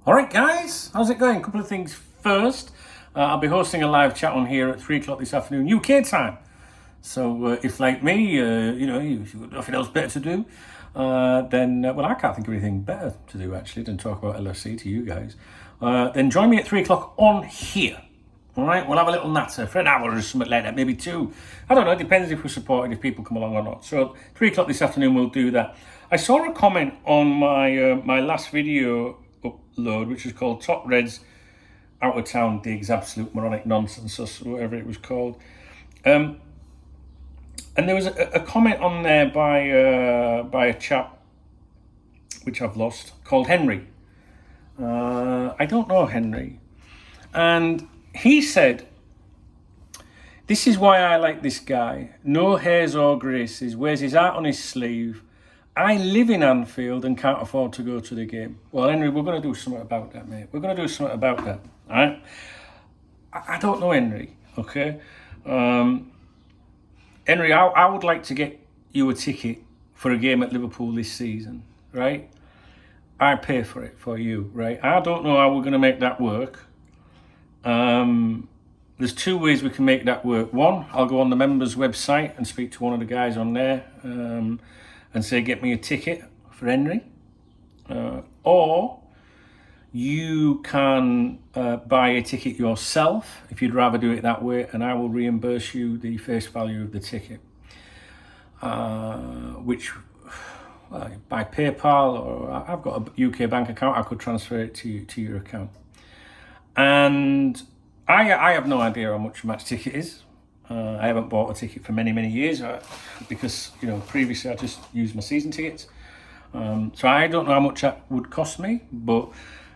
All right, guys, how's it going? A couple of things first. I'll be hosting a live chat on here at 3 o'clock this afternoon, UK time. So if, like me, you've got nothing else better to do, then I can't think of anything better to do, actually, than talk about LFC to you guys. Then join me at 3 o'clock on here. All right, we'll have a little natter for an hour or something like that, maybe two. I don't know, it depends if we're supported, if people come along or not. So 3 o'clock this afternoon, we'll do that. I saw a comment on my last video upload, which is called Top Reds Out of Town Digs Absolute Moronic Nonsense, or whatever it was called. And there was a comment on there by a chap, which I've lost, called Henry. I don't know Henry. And he said, "This is why I like this guy. No hairs or graces, wears his heart on his sleeve. I live in Anfield and can't afford to go to the game." Well, Henry, we're going to do something about that, mate. We're going to do something about that, all right? I don't know Henry, okay? Henry, I would like to get you a ticket for a game at Liverpool this season, right? I pay for it for you, right? I don't know how we're going to make that work. There's two ways we can make that work. One, I'll go on the members' website and speak to one of the guys on there and say, get me a ticket for Henry. Or you can buy a ticket yourself if you'd rather do it that way, and I will reimburse you the face value of the ticket, which by PayPal, or I've got a UK bank account, I could transfer it to your account. And I have no idea how much a match ticket is. I haven't bought a ticket for many years because previously I just used my season tickets. So I don't know how much that would cost me, but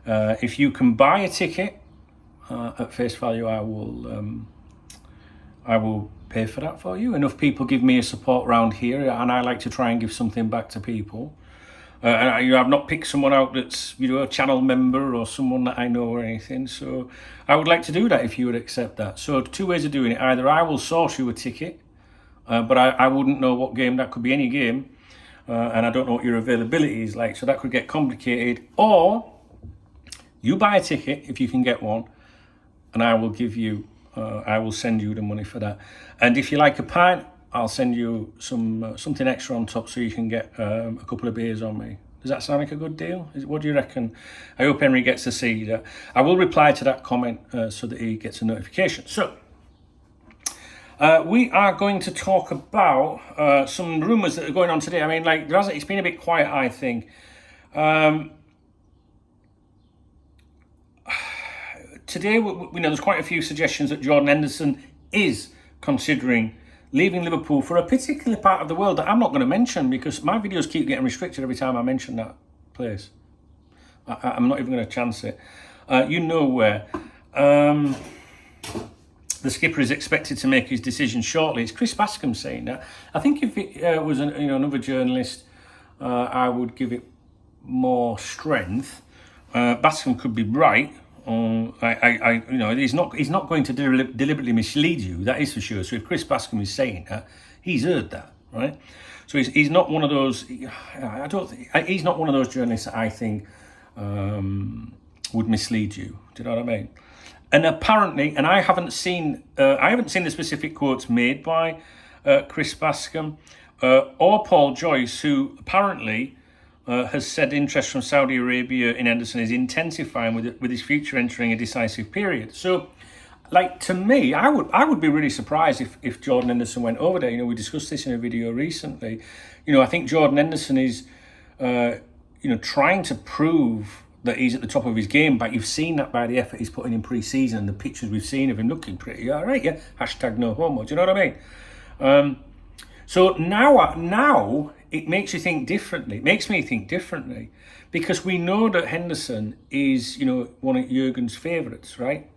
if you can buy a ticket at face value, I will pay for that for you. Enough people give me a support round here, and I like to try and give something back to people. And I've not picked someone out that's a channel member or someone that I know or anything. So I would like to do that if you would accept that. So two ways of doing it: either I will source you a ticket, but I wouldn't know what game. That could be any game, and I don't know what your availability is like. So that could get complicated. Or you buy a ticket if you can get one, and I will give you. I will send you the money for that. And if you like a pint, I'll send you something extra on top so you can get a couple of beers on me. Does that sound like a good deal? What do you reckon? I hope Henry gets to see that. I will reply to that comment so that he gets a notification. So we are going to talk about some rumours that are going on today. I mean, it's been a bit quiet, I think. Today, there's quite a few suggestions that Jordan Henderson is considering leaving Liverpool for a particular part of the world that I'm not going to mention because my videos keep getting restricted every time I mention that place. I'm not even going to chance it. You know where. The skipper is expected to make his decision shortly. It's Chris Bascom saying that. I think if it was another journalist, I would give it more strength. Bascom could be right. He's not going to deliberately mislead you. That is for sure. So if Chris Bascom is saying that, he's heard that, right? So he's not one of those. He's not one of those journalists that I think would mislead you. Do you know what I mean? And apparently, and I haven't seen the specific quotes made by Chris Bascom or Paul Joyce, who apparently. Has said interest from Saudi Arabia in Henderson is intensifying with his future entering a decisive period. So, to me, I would be really surprised if Jordan Henderson went over there. We discussed this in a video recently. I think Jordan Henderson is, trying to prove that he's at the top of his game. But you've seen that by the effort he's putting in pre-season and the pictures we've seen of him looking pretty all right. Yeah. #no homo. Do you know what I mean? So now it makes you think differently. It makes me think differently because we know that Henderson is, one of Jurgen's favourites, right?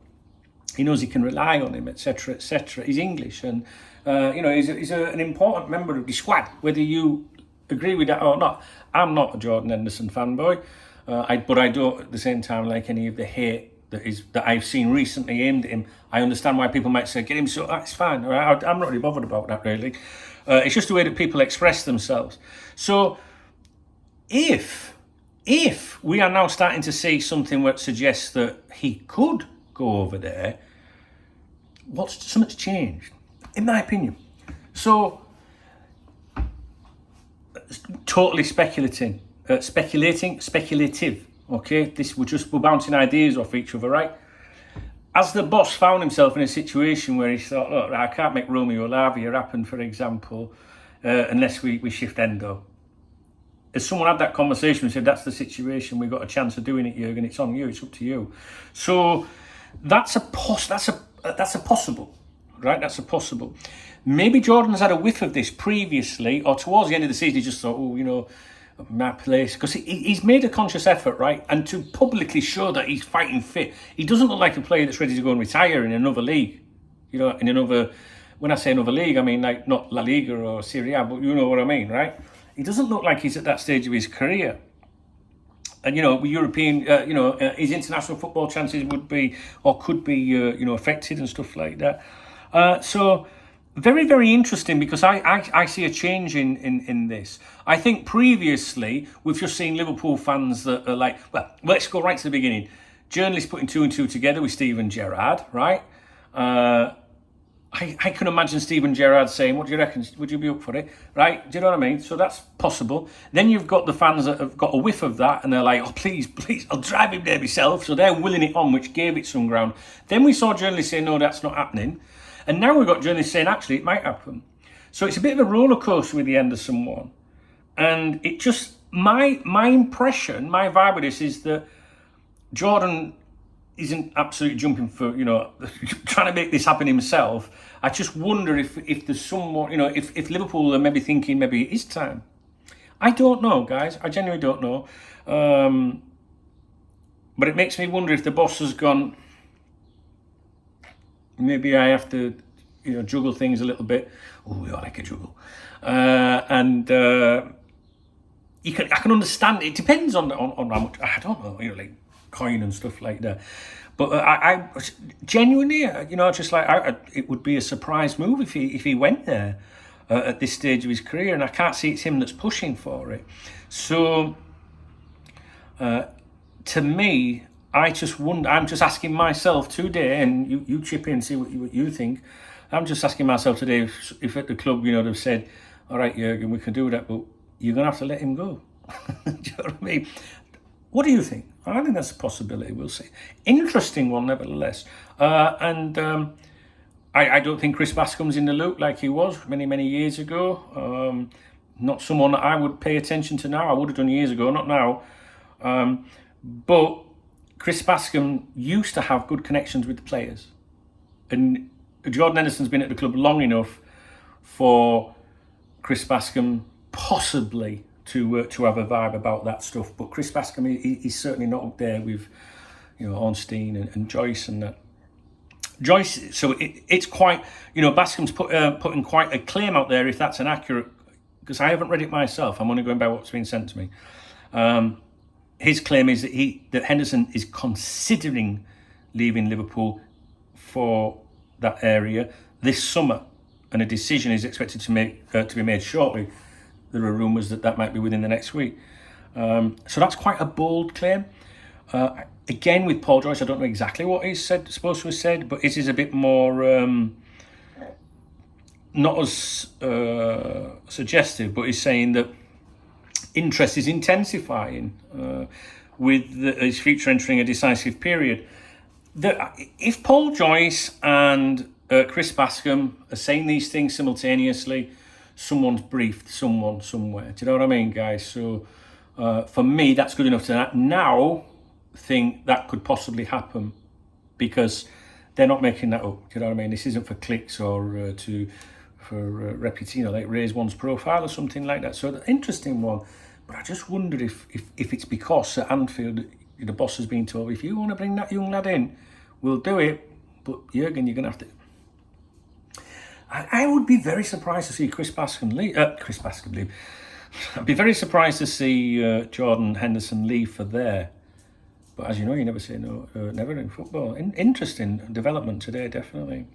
He knows he can rely on him, etc., etc. He's English and, he's an important member of the squad, whether you agree with that or not. I'm not a Jordan Henderson fanboy, but I don't at the same time like any of the hate that I've seen recently aimed at him. I understand why people might say, get him, so that's fine. Right? I'm not really bothered about that, really. It's just the way that people express themselves. So if if we are now starting to see something that suggests that he could go over there, something's changed, in my opinion. So, totally speculative. Okay, we're bouncing ideas off each other, right? As the boss found himself in a situation where he thought, look, I can't make Romeo Lavia happen, for example, unless we shift Endo. As someone had that conversation and said, that's the situation, we've got a chance of doing it, Jürgen, it's on you, it's up to you. So that's a possible, right? That's a possible. Maybe Jordan's had a whiff of this previously, or towards the end of the season, he just thought, my place, because he's made a conscious effort, right? And to publicly show that he's fighting fit. He doesn't look like a player that's ready to go and retire in another league. When I say another league, I mean like not La Liga or Serie A, but you know what I mean, right? He doesn't look like he's at that stage of his career. And, European, his international football chances would be, or could be, affected and stuff like that. So very, very interesting, because I see a change in this. I think previously we've just seen Liverpool fans that are like, well, let's go right to the beginning. Journalists putting 2 and 2 together with Steven Gerrard, right? I can imagine Steven Gerrard saying, what do you reckon? Would you be up for it? Right? Do you know what I mean? So that's possible. Then you've got the fans that have got a whiff of that and they're like, oh, please, I'll drive him there myself. So they're willing it on, which gave it some ground. Then we saw journalists say, no, that's not happening. And now we've got journalists saying, actually, it might happen. So it's a bit of a roller coaster with the Henderson one. And it just, my impression, my vibe with this is that Jordan isn't absolutely jumping for, trying to make this happen himself. I just wonder if there's someone, if Liverpool are maybe thinking maybe it is time. I don't know, guys. I genuinely don't know. But it makes me wonder if the boss has gone, maybe I have to, juggle things a little bit. Oh, I like a juggle. I can understand. It depends on how much, I don't know, like coin and stuff like that. But I genuinely, just like it would be a surprise move if he went there at this stage of his career, and I can't see it's him that's pushing for it. So, to me, I just wonder. I'm just asking myself today, and you chip in and see what you think. I'm just asking myself today if at the club, they've said, all right, Jürgen, we can do that, but you're going to have to let him go. Do you know what I mean? What do you think? I think that's a possibility. We'll see. Interesting one, nevertheless. I don't think Chris Bascombe's in the loop like he was many, many years ago. Not someone that I would pay attention to now. I would have done years ago, not now. But Chris Bascombe used to have good connections with the players. And Jordan Henderson's been at the club long enough for Chris Bascombe possibly to have a vibe about that stuff. But Chris Bascombe, he's certainly not up there with, Ornstein and Joyce and that. Joyce, so it's quite, Bascombe's putting quite a claim out there, if that's an accurate, because I haven't read it myself. I'm only going by what's been sent to me. His claim is that Henderson is considering leaving Liverpool for that area this summer, and a decision is expected to be made shortly. There are rumours that might be within the next week. So that's quite a bold claim. Again, with Paul Joyce, I don't know exactly what he's supposed to have said, but it is a bit more not as suggestive, but he's saying that interest is intensifying with his future entering a decisive period. If Paul Joyce and Chris Bascombe are saying these things simultaneously, someone's briefed someone somewhere. Do you know what I mean, guys? So for me, that's good enough to now think that could possibly happen, because they're not making that up. Do you know what I mean? This isn't for clicks or for reputation, like raise one's profile or something like that. So the interesting one. But I just wonder if it's because at Anfield, the boss has been told, if you want to bring that young lad in, we'll do it. But Jürgen, you're going to have to. I would be very surprised to see Chris Bascombe leave. I'd be very surprised to see Jordan Henderson leave for there. But as you know, you never say no, never in football. Interesting development today, definitely.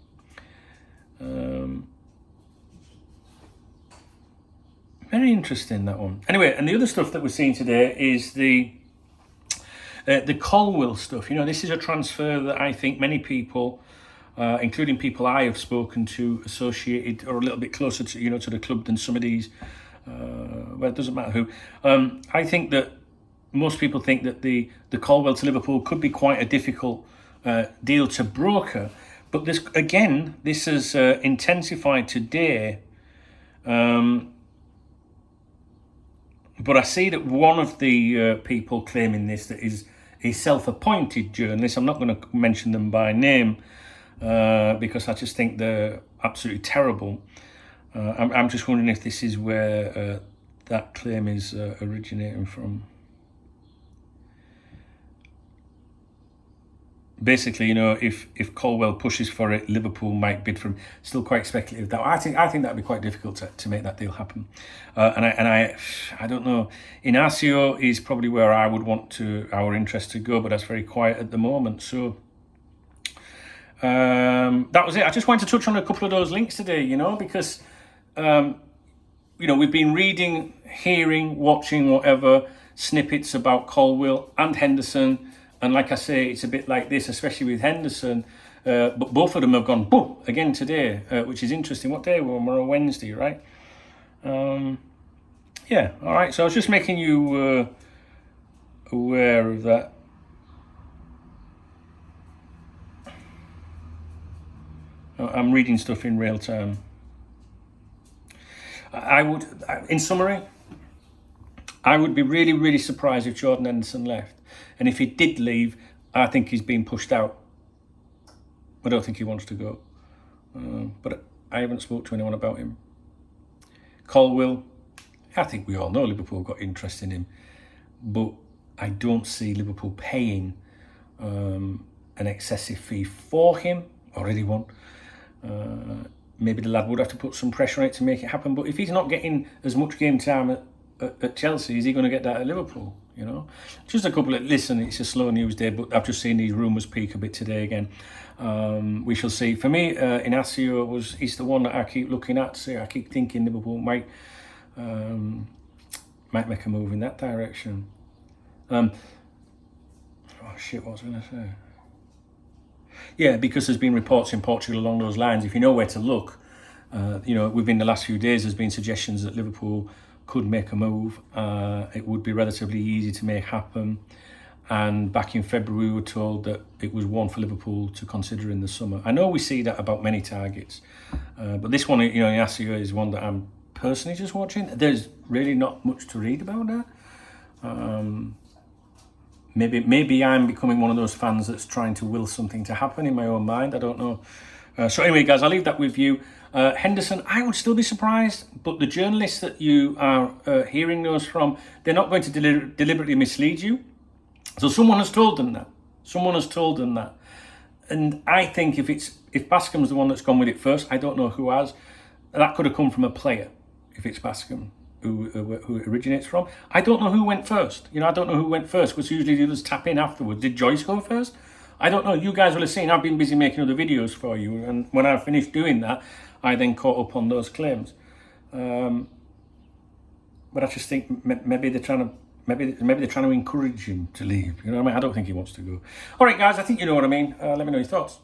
Very interesting, that one. Anyway, and the other stuff that we're seeing today is the The Colwill stuff, this is a transfer that I think many people, including people I have spoken to, associated or a little bit closer to, to the club than some of these, well, it doesn't matter who. I think that most people think that the Colwill to Liverpool could be quite a difficult deal to broker. But this has intensified today. But I see that one of the people claiming this that is a self-appointed journalist. I'm not going to mention them by name because I just think they're absolutely terrible. I'm just wondering if this is where that claim is originating from. Basically, if Colwill pushes for it, Liverpool might bid for him. Still quite speculative. That I think that'd be quite difficult to make that deal happen. And I don't know. Inacio is probably where I would want our interest to go, but that's very quiet at the moment. So that was it. I just wanted to touch on a couple of those links today, because we've been reading, hearing, watching, whatever snippets about Colwill and Henderson. And like I say, it's a bit like this, especially with Henderson. But both of them have gone boom again today, which is interesting. What day we're on? We're on Wednesday, right? Yeah, all right. So I was just making you aware of that. I'm reading stuff in real time. In summary, I would be really, really surprised if Jordan Henderson left. And if he did leave, I think he's been pushed out. I don't think he wants to go. But I haven't spoke to anyone about him. Colwill, I think we all know Liverpool got interest in him. But I don't see Liverpool paying an excessive fee for him, or anyone. Maybe the lad would have to put some pressure on it to make it happen. But if he's not getting as much game time at Chelsea, is he going to get that at Liverpool? Just a couple of, listen, it's a slow news day, but I've just seen these rumours peak a bit today again. We shall see. For me, Inacio is the one that I keep looking at. So I keep thinking Liverpool might make a move in that direction. What was I going to say? Yeah, because there's been reports in Portugal along those lines. If you know where to look, within the last few days, there's been suggestions that Liverpool could make a move. It would be relatively easy to make happen. And back in February, we were told that it was one for Liverpool to consider in the summer. I know we see that about many targets, but this one, Inacio is one that I'm personally just watching. There's really not much to read about that. Maybe I'm becoming one of those fans that's trying to will something to happen in my own mind. I don't know. So anyway, guys, I'll leave that with you. Henderson, I would still be surprised, but the journalists that you are hearing those from, they're not going to deliberately mislead you. So someone has told them that. And I think if Bascom's the one that's gone with it first, I don't know who has. That could have come from a player, if it's Bascom who it originates from. I don't know who went first. I don't know who went first, because usually the others tap in afterwards. Did Joyce go first? I don't know. You guys will have seen, I've been busy making other videos for you. And when I finished doing that, I then caught up on those claims. But I just think maybe they're trying to encourage him to leave. I don't think he wants to go. All right, guys, I think you know what I mean. Let me know your thoughts.